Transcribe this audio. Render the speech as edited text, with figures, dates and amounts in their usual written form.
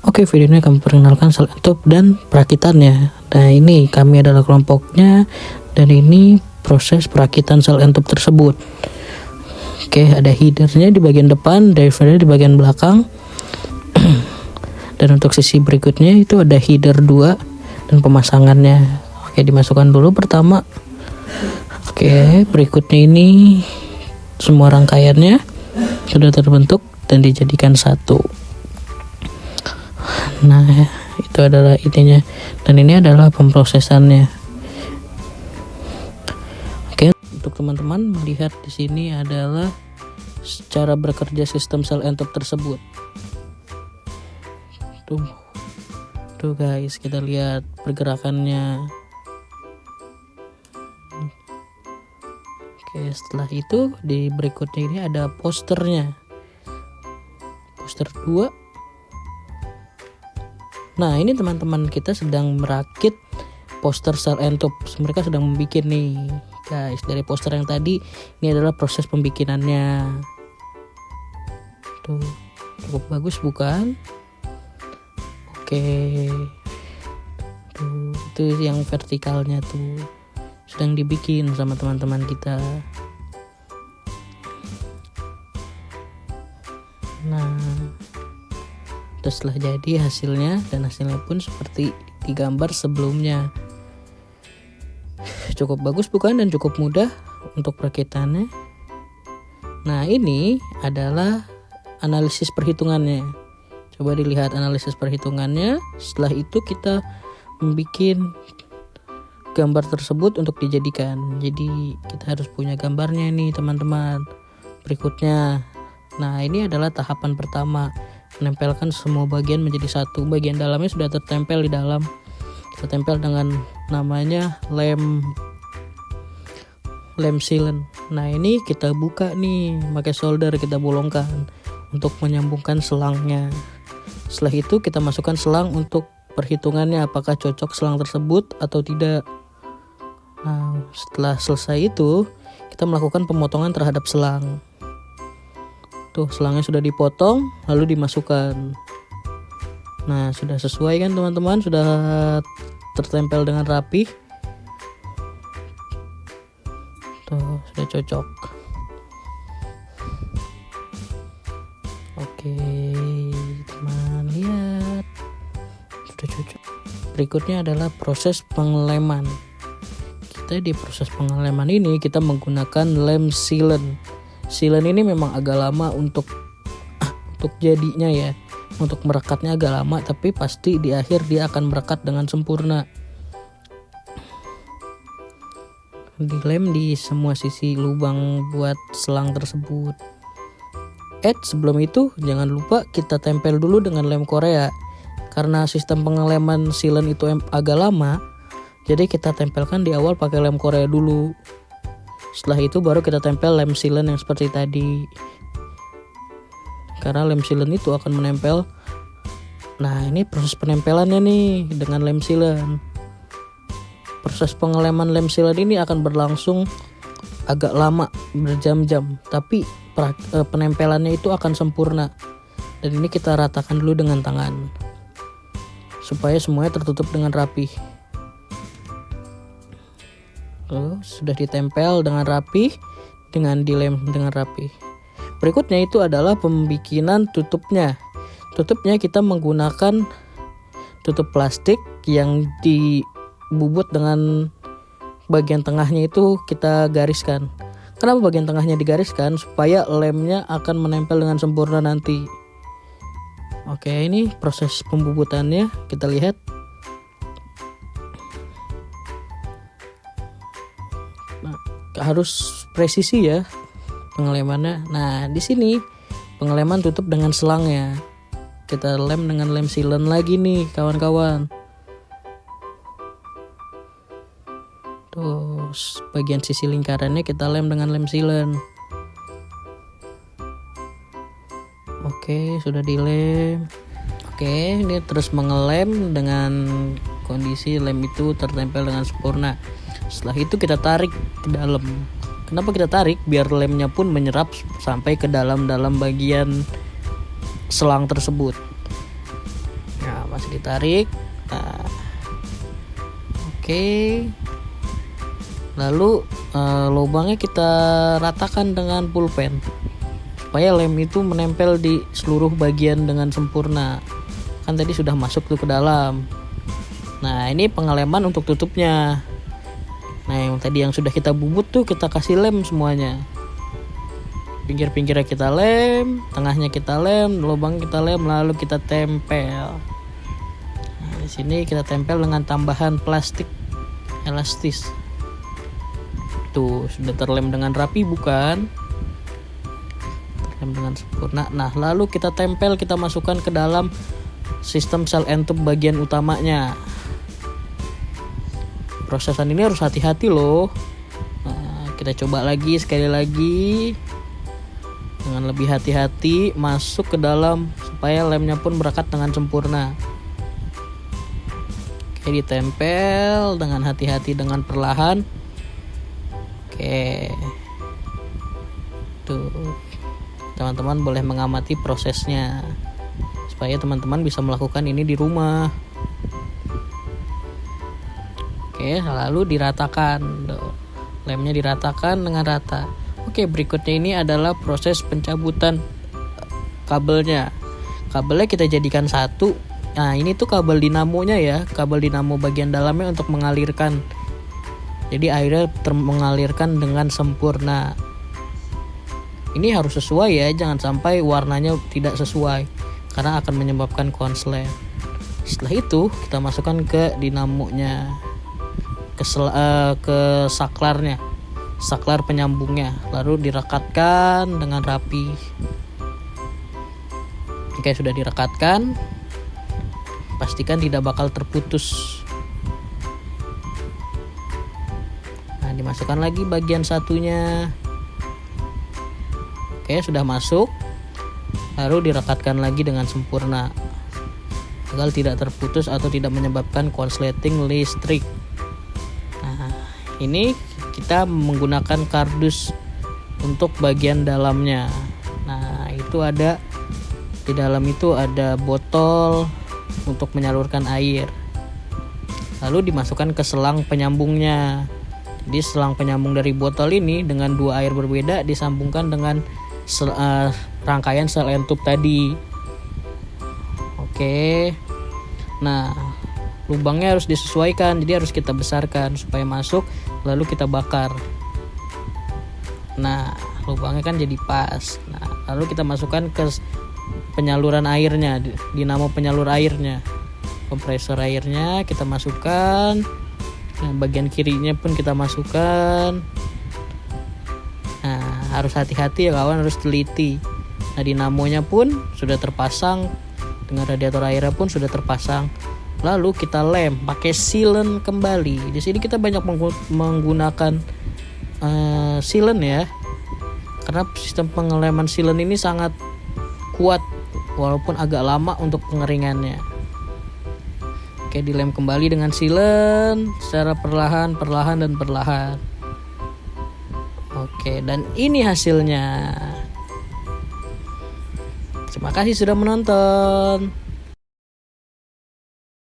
Oke, video ini kami perkenalkan sel entop dan perakitannya. Nah, ini kami adalah kelompoknya dan ini proses perakitan sel entop tersebut. Oke, ada headernya di bagian depan, drivernya di bagian belakang. Dan untuk sisi berikutnya itu ada header 2 dan pemasangannya. Oke, dimasukkan dulu pertama. Oke, berikutnya ini semua rangkaiannya sudah terbentuk dan dijadikan satu. Nah, itu adalah intinya, dan ini adalah pemrosesannya. Oke, untuk teman-teman melihat di sini adalah cara bekerja sistem sel entop tersebut. Tuh guys, kita lihat pergerakannya. Oke, setelah itu di berikutnya ini ada posternya. Poster 2. Nah, ini teman-teman kita sedang merakit poster sel entop. Mereka sedang membuat nih guys. Dari poster yang tadi, ini adalah proses pembikinannya. Tuh, cukup bagus bukan? Oke. Tuh, itu yang vertikalnya tuh sedang dibikin sama teman-teman kita. Nah, terus setelah jadi hasilnya, dan hasilnya pun seperti di gambar sebelumnya. Cukup bagus bukan, dan cukup mudah untuk perakitannya. Nah, ini adalah analisis perhitungannya. Coba dilihat analisis perhitungannya. Setelah itu kita membuat gambar tersebut untuk dijadikan. Jadi kita harus punya gambarnya nih teman-teman. Berikutnya, nah ini adalah tahapan pertama, menempelkan semua bagian menjadi satu. Bagian dalamnya sudah tertempel di dalam. Kita tempel dengan namanya lem sealant. Nah, ini kita buka nih pakai solder, kita bolongkan untuk menyambungkan selangnya. Setelah itu kita masukkan selang untuk perhitungannya, apakah cocok selang tersebut atau tidak. Nah, setelah selesai itu kita melakukan pemotongan terhadap selang. Tuh, selangnya sudah dipotong lalu dimasukkan. Nah, sudah sesuai kan teman-teman, sudah tertempel dengan rapi. Tuh, sudah cocok. Oke, teman lihat, sudah cocok. Berikutnya adalah proses pengeleman. Kita di proses pengeleman ini kita menggunakan lem sealant. Sealant ini memang agak lama untuk jadinya ya. Untuk merekatnya agak lama, tapi pasti di akhir dia akan merekat dengan sempurna. Dilem di semua sisi lubang buat selang tersebut. Sebelum itu jangan lupa kita tempel dulu dengan lem Korea. Karena sistem pengeleman sealant itu agak lama, jadi kita tempelkan di awal pakai lem Korea dulu. Setelah itu baru kita tempel lem sealant yang seperti tadi. Karena lem sealant itu akan menempel. Nah, ini proses penempelannya nih dengan lem sealant. Proses pengeleman lem sealant ini akan berlangsung agak lama, berjam-jam, tapi penempelannya itu akan sempurna. Dan ini kita ratakan dulu dengan tangan supaya semuanya tertutup dengan rapi. Sudah ditempel dengan rapi, dengan dilem dengan rapi. Berikutnya itu adalah pembikinan tutupnya. Tutupnya kita menggunakan tutup plastik yang dibubut dengan bagian tengahnya itu kita gariskan. Kenapa bagian tengahnya digariskan? Supaya lemnya akan menempel dengan sempurna nanti. Oke, ini proses pembubutannya, kita lihat. Nah, harus presisi ya pengelemannya. Nah, di sini pengeleman tutup dengan selangnya. Kita lem dengan lem sealant lagi nih kawan-kawan. Terus bagian sisi lingkarannya kita lem dengan lem sealant. Oke, sudah dilem. Oke, ini terus mengelem dengan kondisi lem itu tertempel dengan sempurna. Setelah itu kita tarik ke dalam. Kenapa kita tarik? Biar lemnya pun menyerap sampai ke dalam bagian selang tersebut. masih ditarik. Nah, oke. Lalu lubangnya kita ratakan dengan pulpen supaya lem itu menempel di seluruh bagian dengan sempurna. Kan tadi sudah masuk tuh ke dalam. Nah, ini pengeleman untuk tutupnya. Nah, yang tadi yang sudah kita bubut tuh kita kasih lem semuanya. Pinggir-pinggirnya kita lem, tengahnya kita lem, lubang kita lem, lalu kita tempel. Nah, di sini kita tempel dengan tambahan plastik elastis. Tuh, sudah terlem dengan rapi bukan? Terlem dengan sempurna. Nah, lalu kita tempel, kita masukkan ke dalam sistem sel entub bagian utamanya. Prosesan ini harus hati-hati loh. Nah, kita coba lagi sekali lagi. Dengan lebih hati-hati masuk ke dalam supaya lemnya pun berekat dengan sempurna. Oke, ditempel dengan hati-hati dengan perlahan. Oke, tuh teman-teman boleh mengamati prosesnya supaya teman-teman bisa melakukan ini di rumah. Oke, lalu diratakan, lemnya diratakan dengan rata. Oke, berikutnya ini adalah proses pencabutan kabelnya. Kabelnya kita jadikan satu. Nah, ini tuh kabel dinamonya ya, kabel dinamo bagian dalamnya untuk mengalirkan. Jadi airnya mengalirkan dengan sempurna. Ini harus sesuai ya, jangan sampai warnanya tidak sesuai karena akan menyebabkan konslet. Setelah itu kita masukkan ke dinamonya, ke saklarnya, saklar penyambungnya, lalu direkatkan dengan rapi. Oke, sudah direkatkan, pastikan tidak bakal terputus. Dimasukkan lagi bagian satunya. Oke, sudah masuk. Lalu direkatkan lagi dengan sempurna agar tidak terputus atau tidak menyebabkan konsleting listrik. Nah, ini kita menggunakan kardus untuk bagian dalamnya. Nah, itu ada di dalam itu ada botol untuk menyalurkan air. Lalu dimasukkan ke selang penyambungnya. Di selang penyambung dari botol ini dengan dua air berbeda disambungkan dengan rangkaian sel entub tadi. Oke. Nah, lubangnya harus disesuaikan, jadi harus kita besarkan supaya masuk, lalu kita bakar. Nah, lubangnya kan jadi pas. Nah, lalu kita masukkan ke penyaluran airnya, dinamo penyalur airnya, kompresor airnya kita masukkan. Nah, bagian kirinya pun kita masukkan. Nah, harus hati-hati ya kawan, harus teliti. Nah, dinamonya pun sudah terpasang, dengan radiator airnya pun sudah terpasang. Lalu kita lem pakai silen kembali. Di sini kita banyak menggunakan silen ya, karena sistem pengeleman silen ini sangat kuat walaupun agak lama untuk pengeringannya. Oke, dilem kembali dengan silen secara perlahan dan perlahan. Oke, dan ini hasilnya. Terima kasih sudah menonton.